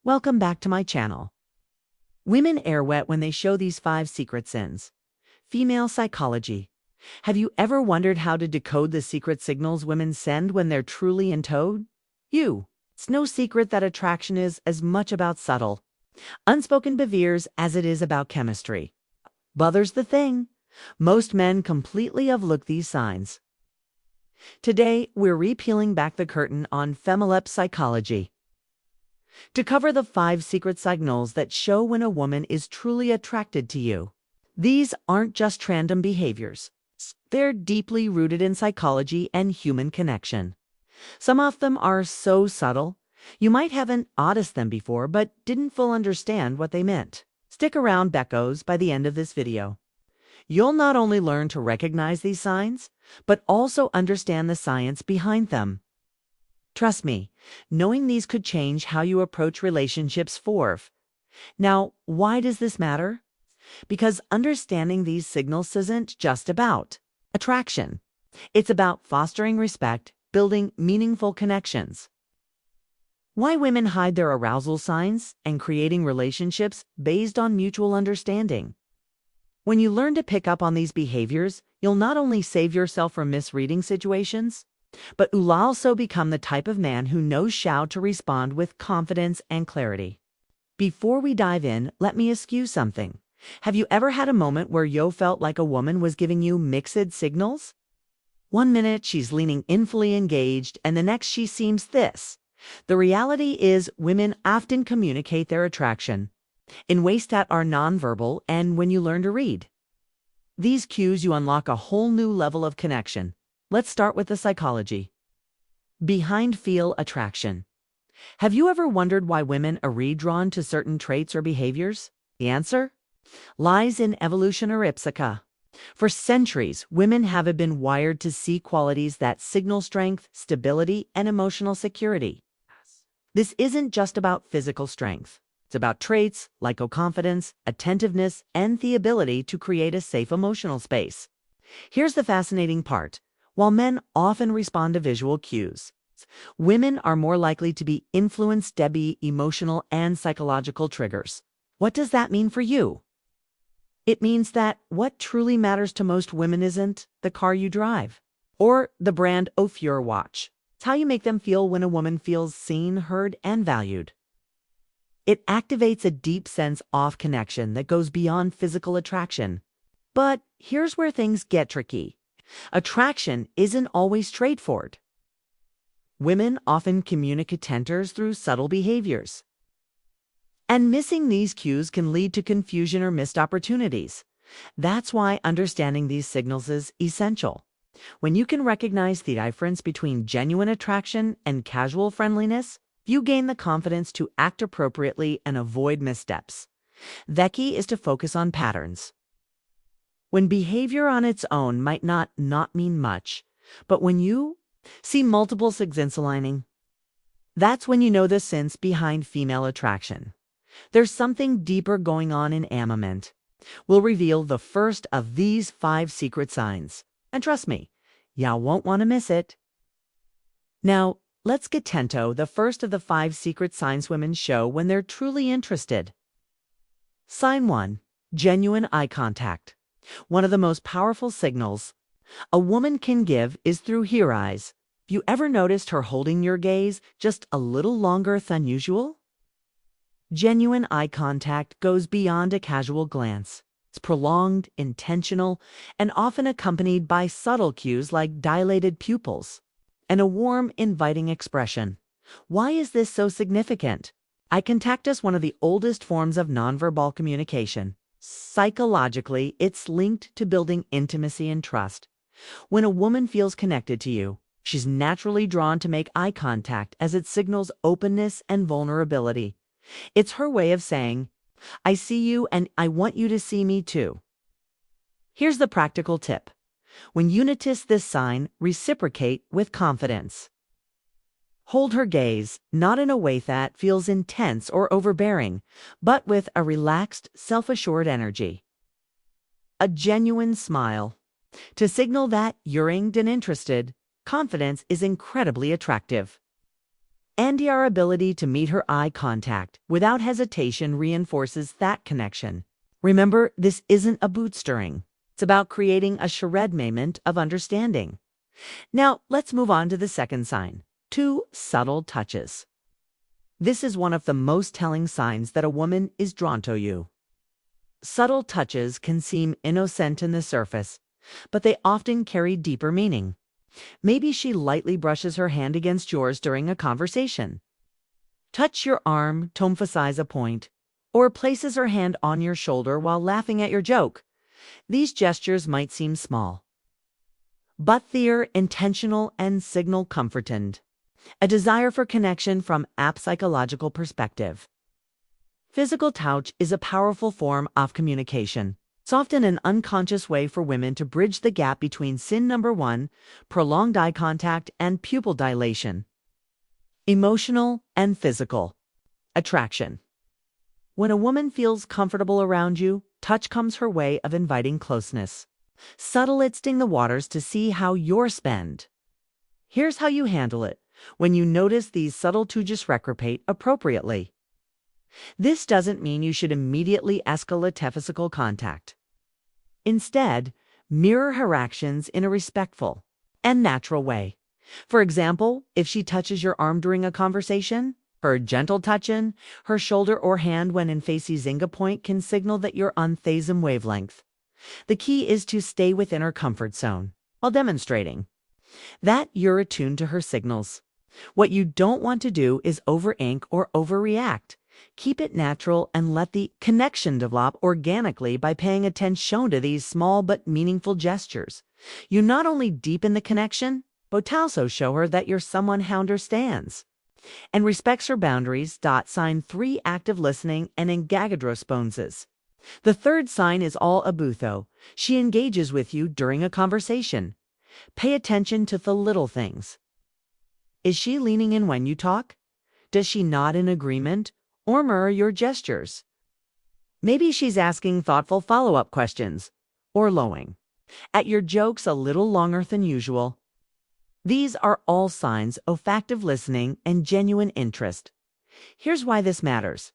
Welcome back to my channel. Women air wet when they show these 5 secret sins. Female psychology. Have you ever wondered how to decode the secret signals women send when they're truly in tow? It's no secret that attraction is as much about subtle, unspoken behaviors as it is about chemistry. But there's the thing. Most men completely overlook these signs. Today, we're repealing back the curtain on female psychology to cover the 5 secret signals that show when a woman is truly attracted to you. These aren't just random behaviors. They're deeply rooted in psychology and human connection. Some of them are so subtle, you might haven't noticed them before but didn't fully understand what they meant. Stick around, Beckos, by the end of this video. You'll not only learn to recognize these signs, but also understand the science behind them. Trust me, knowing these could change how you approach relationships. Now, why does this matter? Because understanding these signals isn't just about attraction. It's about fostering respect, building meaningful connections. Why women hide their arousal signs and creating relationships based on mutual understanding. When you learn to pick up on these behaviors, you'll not only save yourself from misreading situations, but you'll also become the type of man who knows how to respond with confidence and clarity. Before we dive in, let me ask you something. Have you ever had a moment where you felt like a woman was giving you mixed signals? One minute she's leaning in fully engaged, and the next she seems this. The reality is women often communicate their attraction in ways that are nonverbal, and when you learn to read these cues, you unlock a whole new level of connection. Let's start with the psychology behind feel attraction. Have you ever wondered why women are drawn to certain traits or behaviors? The answer lies in evolution or ipsica. For centuries, women have been wired to see qualities that signal strength, stability, and emotional security. This isn't just about physical strength. It's about traits like confidence, attentiveness, and the ability to create a safe emotional space. Here's the fascinating part. While men often respond to visual cues, women are more likely to be influenced by emotional and psychological triggers. What does that mean for you? It means that what truly matters to most women isn't the car you drive or the brand of your watch. It's how you make them feel when a woman feels seen, heard, and valued. It activates a deep sense of connection that goes beyond physical attraction. But here's where things get tricky. Attraction isn't always straightforward. Women often communicate tenders through subtle behaviors. And missing these cues can lead to confusion or missed opportunities. That's why understanding these signals is essential. When you can recognize the difference between genuine attraction and casual friendliness, you gain the confidence to act appropriately and avoid missteps. The key is to focus on patterns. When behavior on its own might not mean much, but when you see multiple signals aligning, that's when you know the sense behind female attraction. There's something deeper going on in amament. We'll reveal the first of these 5 secret signs. And trust me, y'all won't want to miss it. Now, let's get into the first of the 5 secret signs women show when they're truly interested. Sign 1. Genuine eye contact. One of the most powerful signals a woman can give is through her eyes. Have you ever noticed her holding your gaze just a little longer than usual? Genuine eye contact goes beyond a casual glance. It's prolonged, intentional, and often accompanied by subtle cues like dilated pupils and a warm, inviting expression. Why is this so significant? Eye contact is one of the oldest forms of nonverbal communication. Psychologically, it's linked to building intimacy and trust. When a woman feels connected to you, she's naturally drawn to make eye contact as it signals openness and vulnerability. It's her way of saying, I see you and I want you to see me too. Here's the practical tip. When you notice this sign, reciprocate with confidence. Hold her gaze, not in a way that feels intense or overbearing, but with a relaxed, self-assured energy. A genuine smile. To signal that you're interested, confidence is incredibly attractive. And your ability to meet her eye contact without hesitation reinforces that connection. Remember, this isn't a boot stirring. It's about creating a charade moment of understanding. Now, let's move on to the second sign. 2 subtle touches. This is one of the most telling signs that a woman is drawn to you. Subtle touches can seem innocent on the surface, but they often carry deeper meaning. Maybe she lightly brushes her hand against yours during a conversation. Touch your arm to emphasize a point, or places her hand on your shoulder while laughing at your joke. These gestures might seem small, but they're intentional and signal comfort and a desire for connection from a psychological perspective. Physical touch is a powerful form of communication. It's often an unconscious way for women to bridge the gap between sin number 1, prolonged eye contact, and pupil dilation. Emotional and physical attraction. When a woman feels comfortable around you, touch comes her way of inviting closeness. Subtle testing the waters to see how you're spend. Here's how you handle it when you notice these subtle touches reciprocate appropriately. This doesn't mean you should immediately escalate physical contact. Instead, mirror her actions in a respectful and natural way. For example, if she touches your arm during a conversation, her gentle touch in her shoulder or hand when in facing point can signal that you're on the same wavelength. The key is to stay within her comfort zone while demonstrating that you're attuned to her signals. What you don't want to do is over-ink or overreact. Keep it natural and let the connection develop organically by paying attention to these small but meaningful gestures. You not only deepen the connection, but also show her that you're someone who understands and respects her boundaries. Sign 3 active listening and engaged responses. The third sign is all abutho. She engages with you during a conversation. Pay attention to the little things. Is she leaning in when you talk? Does she nod in agreement or mirror your gestures? Maybe she's asking thoughtful follow-up questions or lowing at your jokes a little longer than usual. These are all signs of active listening and genuine interest. Here's why this matters.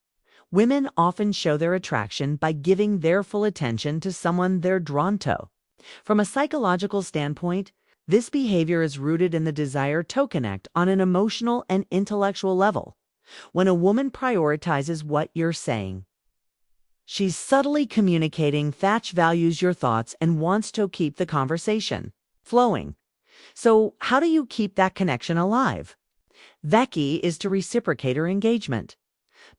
Women often show their attraction by giving their full attention to someone they're drawn to. From a psychological standpoint, this behavior is rooted in the desire to connect on an emotional and intellectual level. When a woman prioritizes what you're saying, she's subtly communicating that she values your thoughts and wants to keep the conversation flowing. So how do you keep that connection alive? The key is to reciprocate her engagement.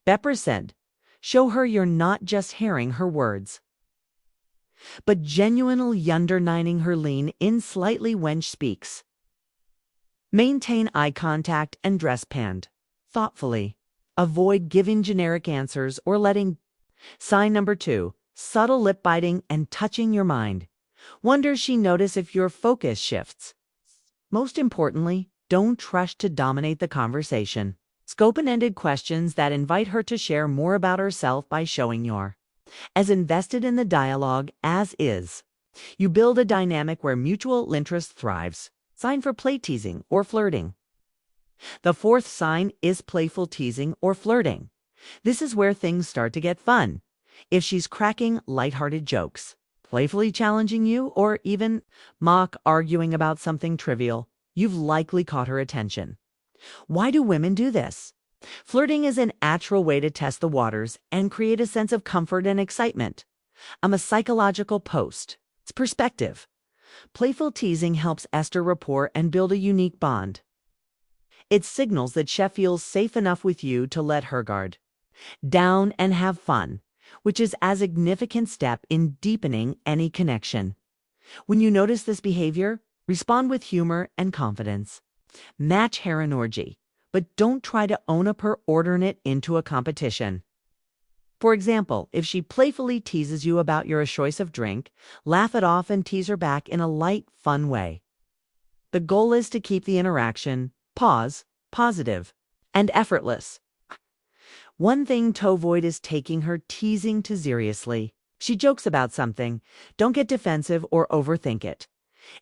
Bepper said, show her you're not just hearing her words, but genuinely underlining her lean in slightly when she speaks. Maintain eye contact and dress pand thoughtfully. Avoid giving generic answers or letting. Sign number 2, subtle lip biting and touching your mind. Wonder she notice if your focus shifts. Most importantly, don't rush to dominate the conversation. Scope open-ended questions that invite her to share more about herself by showing you're as invested in the dialogue as is. You build a dynamic where mutual interest thrives. Sign for play teasing or flirting. The fourth sign is playful teasing or flirting. This is where things start to get fun. If she's cracking lighthearted jokes, playfully challenging you, or even mock arguing about something trivial, you've likely caught her attention. Why do women do this? Flirting is a natural way to test the waters and create a sense of comfort and excitement. I'm a psychological post. It's perspective. Playful teasing helps ester rapport and build a unique bond. It signals that she feels safe enough with you to let her guard down and have fun, which is a significant step in deepening any connection. When you notice this behavior, respond with humor and confidence. Match her energy, but don't try to own up her ordering it into a competition. For example, if she playfully teases you about your choice of drink, laugh it off and tease her back in a light, fun way. The goal is to keep the interaction positive and effortless. One thing to avoid is taking her teasing too seriously. She jokes about something. Don't get defensive or overthink it.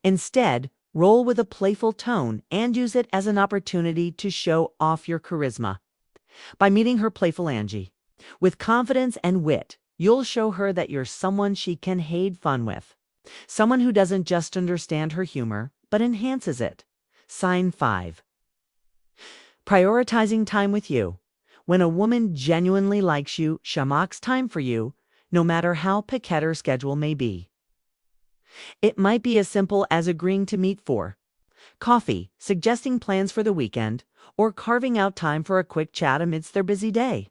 Instead, Roll with a playful tone and use it as an opportunity to show off your charisma. By meeting her playful Angie, with confidence and wit, you'll show her that you're someone she can have fun with. Someone who doesn't just understand her humor, but enhances it. Sign 5. Prioritizing time with you. When a woman genuinely likes you, she makes time for you, no matter how piquette her schedule may be. It might be as simple as agreeing to meet for coffee, suggesting plans for the weekend, or carving out time for a quick chat amidst their busy day.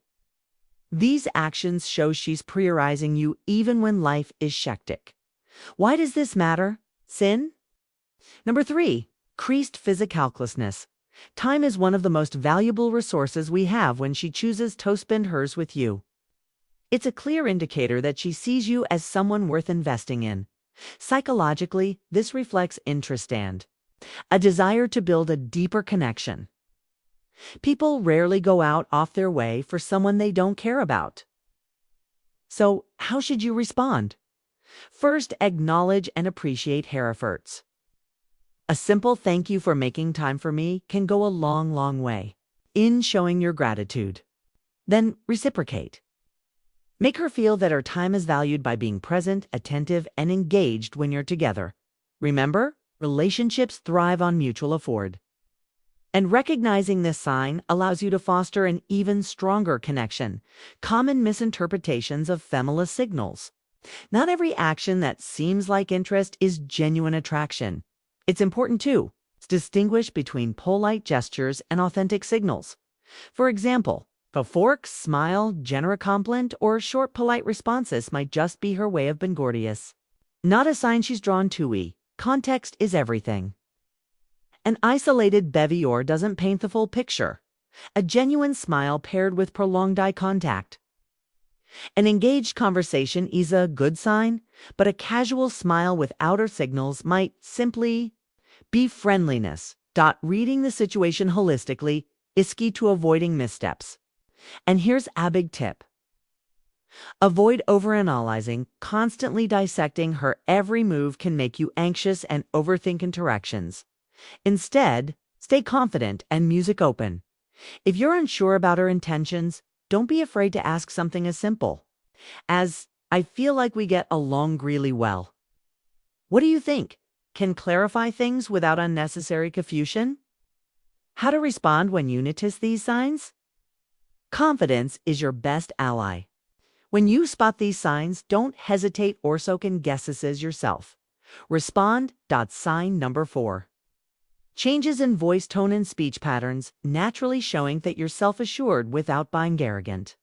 These actions show she's prioritizing you even when life is hectic. Why does this matter? Sin? Number 3, increased physicalness. Time is one of the most valuable resources we have when she chooses to spend hers with you. It's a clear indicator that she sees you as someone worth investing in. Psychologically, this reflects interest and a desire to build a deeper connection. People rarely go out off their way for someone they don't care about. So, how should you respond? First, acknowledge and appreciate her efforts. A simple thank you for making time for me can go a long way in showing your gratitude. Then reciprocate. Make her feel that her time is valued by being present, attentive, and engaged when you're together. Remember, relationships thrive on mutual effort. And recognizing this sign allows you to foster an even stronger connection. Common misinterpretations of feminist signals. Not every action that seems like interest is genuine attraction. It's important, too, to distinguish between polite gestures and authentic signals. For example, a fork, smile, generous compliment, or short polite responses might just be her way of being courteous. Not a sign she's drawn to you. Context is everything. An isolated bevy doesn't paint the full picture. A genuine smile paired with prolonged eye contact. An engaged conversation is a good sign, but a casual smile with outer signals might simply be friendliness. Reading the situation holistically is key to avoiding missteps. And here's a big tip. Avoid overanalyzing. Constantly dissecting her every move can make you anxious and overthink interactions. Instead, stay confident and music open. If you're unsure about her intentions, don't be afraid to ask something as simple as, "I feel like we get along really well. What do you think?" Can clarify things without unnecessary confusion. How to respond when you notice these signs? Confidence is your best ally. When you spot these signs, don't hesitate or second guesses yourself. Respond. Sign number 4. Changes in voice tone and speech patterns, naturally showing that you're self-assured without being arrogant.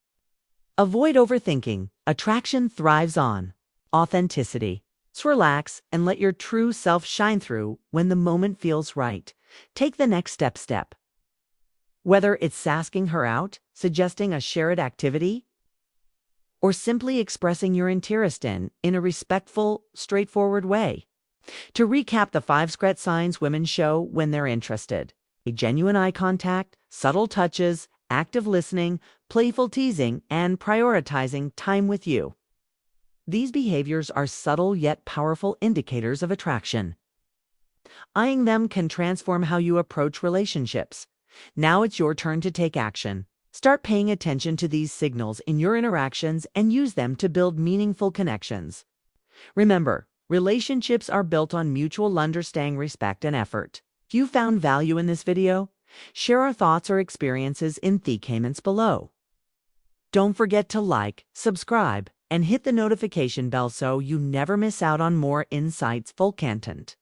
Avoid overthinking. Attraction thrives on authenticity. So relax and let your true self shine through when the moment feels right. Take the next step. Whether it's asking her out, suggesting a shared activity, or simply expressing your interest in a respectful, straightforward way. To recap the 5 secret signs women show when they're interested: a genuine eye contact, subtle touches, active listening, playful teasing, and prioritizing time with you. These behaviors are subtle yet powerful indicators of attraction. Eyeing them can transform how you approach relationships. Now it's your turn to take action. Start paying attention to these signals in your interactions and use them to build meaningful connections. Remember, relationships are built on mutual understanding, respect, and effort. If you found value in this video, share our thoughts or experiences in the comments below. Don't forget to like, subscribe, and hit the notification bell so you never miss out on more insightful content.